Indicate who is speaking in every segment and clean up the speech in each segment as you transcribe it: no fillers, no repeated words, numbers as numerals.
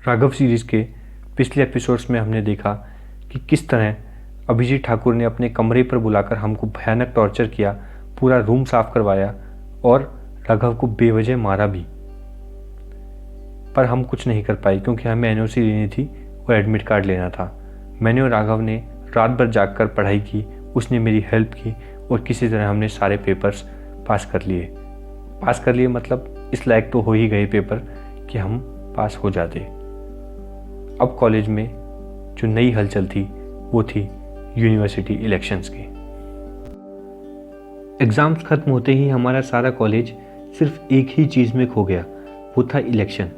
Speaker 1: Raghav series के पिछले episodes में हमने देखा कि किस तरह अभिजीत ठाकुर ने अपने कमरे पर बुलाकर हमको भयानक टॉर्चर किया, पूरा रूम साफ करवाया और राघव को बेवजह मारा भी। पर हम कुछ नहीं कर पाए क्योंकि हमें एनओसी लेनी थी और एडमिट कार्ड लेना था। मैंने और राघव ने रात भर जागकर पढ़ाई की, उसने मेरी हेल्प की और किसी तरह हमने सारे पेपर्स पास कर लिए मतलब इस लायक तो हो ही गए पेपर कि हम पास हो जाते। अब कॉलेज में जो नई हलचल थी वो थी यूनिवर्सिटी इलेक्शंस की। एग्ज़ाम्स खत्म होते ही हमारा सारा कॉलेज सिर्फ एक ही चीज़ में खो गया, वो था इलेक्शन।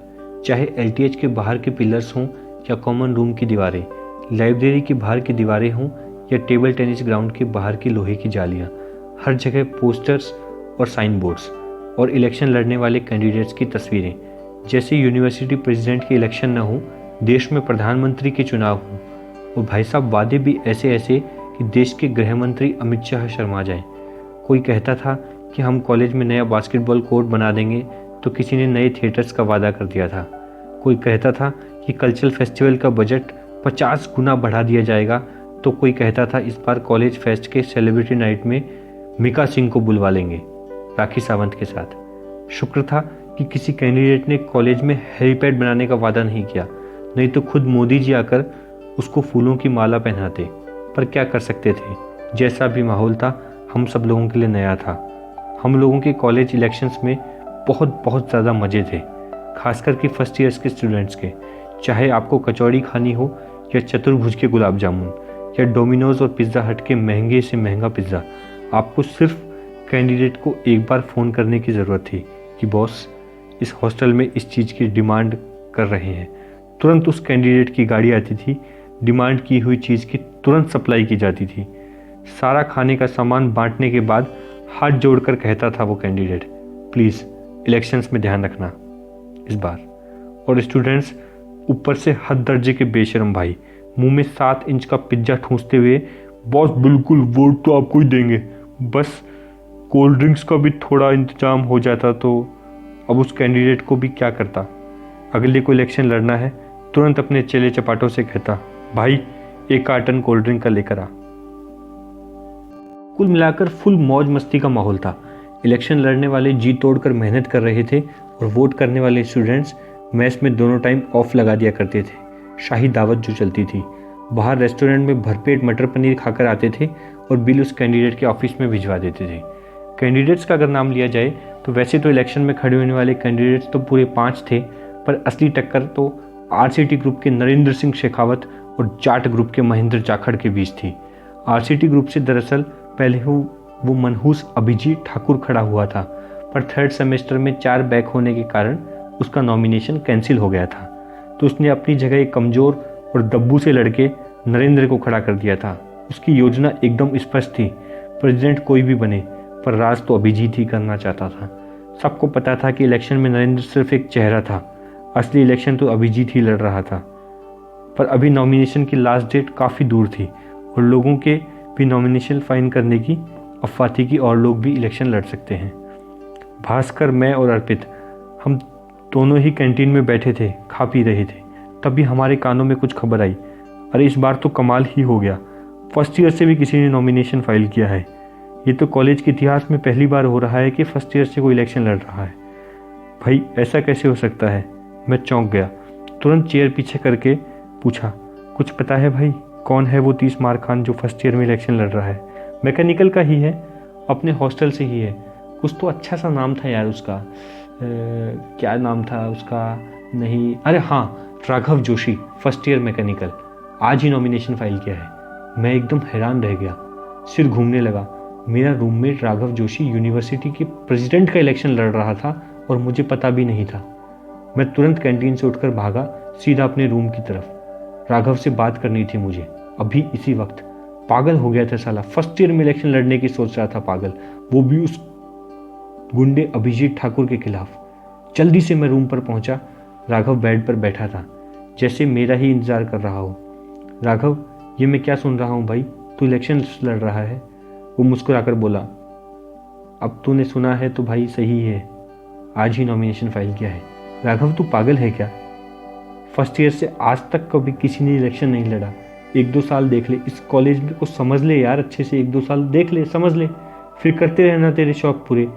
Speaker 1: चाहे एलटीएच के बाहर के पिलर्स हों या कॉमन रूम की दीवारें, लाइब्रेरी के बाहर की दीवारें हों या टेबल टेनिस ग्राउंड के बाहर की लोहे की जालियाँ, हर जगह पोस्टर्स और साइन बोर्ड्स और इलेक्शन लड़ने वाले कैंडिडेट्स की तस्वीरें। जैसे यूनिवर्सिटी प्रेसिडेंट के इलेक्शन न हो, देश में प्रधानमंत्री के चुनाव हों और भाई साहब वादे भी ऐसे ऐसे कि देश के गृह मंत्री अमित शाह शर्मा जाएं। कोई कहता था कि हम कॉलेज में नया बास्केटबॉल कोर्ट बना देंगे तो किसी ने नए थिएटर्स का वादा कर दिया था। कोई कहता था कि कल्चरल फेस्टिवल का बजट 50 गुना बढ़ा दिया जाएगा तो कोई कहता था इस बार कॉलेज फेस्ट के सेलिब्रिटी नाइट में मिका सिंह को बुलवा लेंगे राखी सावंत के साथ। शुक्र था कि किसी कैंडिडेट ने कॉलेज में हेलीपैड बनाने का वादा नहीं किया, नहीं तो खुद मोदी जी आकर उसको फूलों की माला पहनाते। पर क्या कर सकते थे, जैसा भी माहौल था हम सब लोगों के लिए नया था। हम लोगों के कॉलेज इलेक्शंस में बहुत ज़्यादा मज़े थे, खासकर कि फर्स्ट ईयर्स के स्टूडेंट्स के। चाहे आपको कचौड़ी खानी हो या चतुर्भुज के गुलाब जामुन या डोमिनोज और पिज़्ज़ा हट के महंगे से महंगा पिज़्ज़ा, आपको सिर्फ कैंडिडेट को एक बार फ़ोन करने की ज़रूरत थी कि बॉस इस हॉस्टल में इस चीज़ की डिमांड कर रहे हैं। तुरंत उस कैंडिडेट की गाड़ी आती थी, डिमांड की हुई चीज़ की तुरंत सप्लाई की जाती थी। सारा खाने का सामान बांटने के बाद हाथ जोड़कर कहता था वो कैंडिडेट, प्लीज़ इलेक्शंस में ध्यान रखना इस बार। और स्टूडेंट्स ऊपर से हद दर्जे के बेशरम भाई, मुंह में 7 इंच का पिज्ज़ा ठूंसते हुए, बॉस बिल्कुल वोट तो आपको ही देंगे, बस कोल्ड ड्रिंक्स का भी थोड़ा इंतजाम हो जाता तो। अब उस कैंडिडेट को भी क्या करता, अगले को इलेक्शन लड़ना है, तुरंत अपने चेले चपाटों से कहता, भाई 1 कार्टन कोल्ड ड्रिंक का लेकर आ। कुल मिलाकर फुल मौज मस्ती का माहौल था। इलेक्शन लड़ने वाले जी तोड़कर मेहनत कर रहे थे और वोट करने वाले स्टूडेंट्स मैस में दोनों टाइम ऑफ लगा दिया करते थे। शाही दावत जो चलती थी, बाहर रेस्टोरेंट में भरपेट मटर पनीर खाकर आते थे और बिल उस कैंडिडेट के ऑफिस में भिजवा देते थे। कैंडिडेट्स का अगर नाम लिया जाए तो वैसे तो इलेक्शन में खड़े होने वाले कैंडिडेट्स तो पूरे 5 थे, पर असली टक्कर तो आरसीटी ग्रुप के नरेंद्र सिंह शेखावत और जाट ग्रुप के महेंद्र जाखड़ के बीच थी। आरसीटी ग्रुप से दरअसल पहले वो मनहूस अभिजीत ठाकुर खड़ा हुआ था, पर 3rd सेमेस्टर में 4 बैक होने के कारण उसका नॉमिनेशन कैंसिल हो गया था, तो उसने अपनी जगह एक कमज़ोर और दब्बू से लड़के नरेंद्र को खड़ा कर दिया था। उसकी योजना एकदम स्पष्ट थी, प्रेसिडेंट कोई भी बने, पर राज तो अभिजीत ही करना चाहता था। सबको पता था कि इलेक्शन में नरेंद्र सिर्फ एक चेहरा था, असली इलेक्शन तो अभिजीत ही लड़ रहा था। पर अभी नॉमिनेशन की लास्ट डेट काफ़ी दूर थी और लोगों के भी नॉमिनेशन फाइन करने की अफवाह थी कि और लोग भी इलेक्शन लड़ सकते हैं। भास्कर, मैं और अर्पित, हम दोनों ही कैंटीन में बैठे थे, खा पी रहे थे। तभी हमारे कानों में कुछ खबर आई, अरे इस बार तो कमाल ही हो गया, फर्स्ट ईयर से भी किसी ने नॉमिनेशन फाइल किया है। ये तो कॉलेज के इतिहास में पहली बार हो रहा है कि फर्स्ट ईयर से कोई इलेक्शन लड़ रहा है। भाई ऐसा कैसे हो सकता है? मैं चौंक गया। तुरंत चेयर पीछे करके पूछा, कुछ पता है भाई, कौन है वो 30 मार खान जो फर्स्ट ईयर में इलेक्शन लड़ रहा है? मैकेनिकल का ही है, अपने हॉस्टल से ही है। कुछ तो अच्छा सा नाम था यार उसका, क्या नाम था उसका? नहीं, अरे हाँ, Raghav Joshi, first year mechanical, आज ही नॉमिनेशन फाइल किया है। मैं एकदम हैरान रह गया, सिर घूमने लगा। मेरा रूममेट राघव जोशी यूनिवर्सिटी के प्रेसिडेंट का इलेक्शन लड़ रहा था और मुझे पता भी नहीं था। मैं तुरंत कैंटीन से उठकर भागा सीधा अपने रूम की तरफ। राघव से बात करनी थी मुझे, अभी इसी वक्त। पागल हो गया था साला, फर्स्ट ईयर में इलेक्शन लड़ने की सोच रहा था पागल, वो भी उस गुंडे अभिजीत ठाकुर के खिलाफ। जल्दी से मैं रूम पर पहुंचा। राघव बेड पर बैठा था, जैसे मेरा ही इंतजार कर रहा हो। राघव, ये मैं क्या सुन रहा हूँ भाई, तू इलेक्शन लड़ रहा है? वो मुस्कुराकर बोला, अब तूने सुना है तो भाई सही है, आज ही नॉमिनेशन फाइल किया है। राघव, तू पागल है क्या? फर्स्ट ईयर से आज तक कभी किसी ने इलेक्शन नहीं लड़ा। 1-2 साल देख ले, इस कॉलेज में कुछ समझ ले यार, अच्छे से 1-2 साल देख ले, समझ ले, फिर करते रहना तेरे शौक पूरे।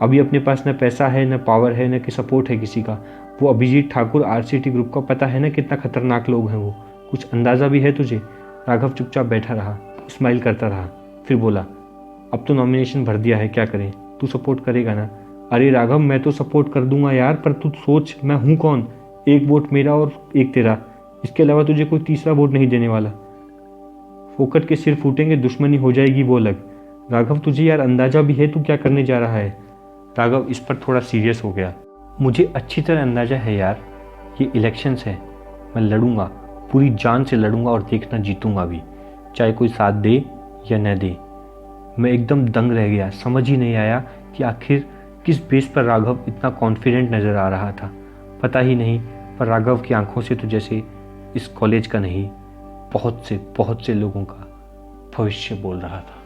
Speaker 1: अभी अपने पास न पैसा है, न पावर है, न कि सपोर्ट है किसी का। वो अभिजीत ठाकुर आरसीटी ग्रुप का पता है ना कितना खतरनाक लोग हैं वो, कुछ अंदाज़ा भी है तुझे? राघव चुपचाप बैठा रहा, स्माइल करता रहा, फिर बोला, अब तो नॉमिनेशन भर दिया है, क्या करें, तू सपोर्ट करेगा ना? अरे राघव, मैं तो सपोर्ट कर दूंगा यार, पर तू सोच मैं हूँ कौन? एक वोट मेरा और एक तेरा, इसके अलावा तुझे कोई तीसरा वोट नहीं देने वाला। फोकट के सिर फूटेंगे, दुश्मनी हो जाएगी वो अलग। राघव, तुझे यार अंदाजा भी है तू क्या करने जा रहा है? राघव इस पर थोड़ा सीरियस हो गया। मुझे अच्छी तरह अंदाजा है यार, ये इलेक्शंस है, मैं लड़ूंगा, पूरी जान से लड़ूंगा और देखना जीतूंगा भी, चाहे कोई साथ दे या न दे। मैं एकदम दंग रह गया, समझ ही नहीं आया कि आखिर किस बेस पर राघव इतना कॉन्फिडेंट नज़र आ रहा था। पता ही नहीं, पर राघव की आंखों से तो जैसे इस कॉलेज का नहीं, बहुत से लोगों का भविष्य बोल रहा था।